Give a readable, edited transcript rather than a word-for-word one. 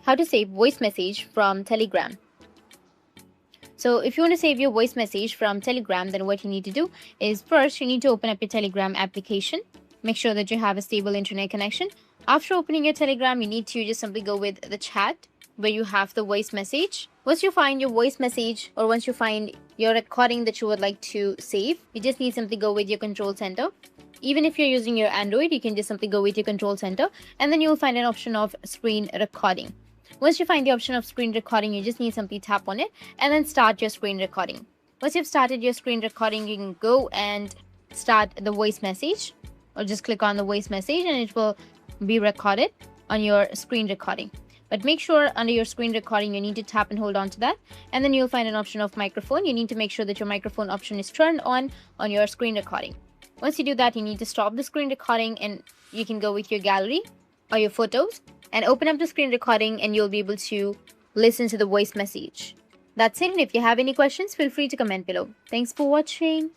how to save voice message from Telegram. So if you want to save your voice message from Telegram, then what you need to do is first you need to open up your Telegram application. Make sure that you have a stable internet connection. After opening your Telegram, you need to just simply go with the chat where you have the voice message. Once you find your voice message or once you find your recording that you would like to save, you just need to simply go with your control center. Even if you're using your Android, you can just simply go with your control center and then you'll find an option of screen recording. Once you find the option of screen recording, you just need to simply tap on it and then start your screen recording. Once you've started your screen recording, you can go and start the voice message or just click on the voice message and it will be recorded on your screen recording. But make sure under your screen recording, you need to tap and hold on to that. And then you'll find an option of microphone. You need to make sure that your microphone option is turned on your screen recording. Once you do that, you need to stop the screen recording and you can go with your gallery or your photos and open up the screen recording and you'll be able to listen to the voice message. That's it. And if you have any questions, feel free to comment below. Thanks for watching.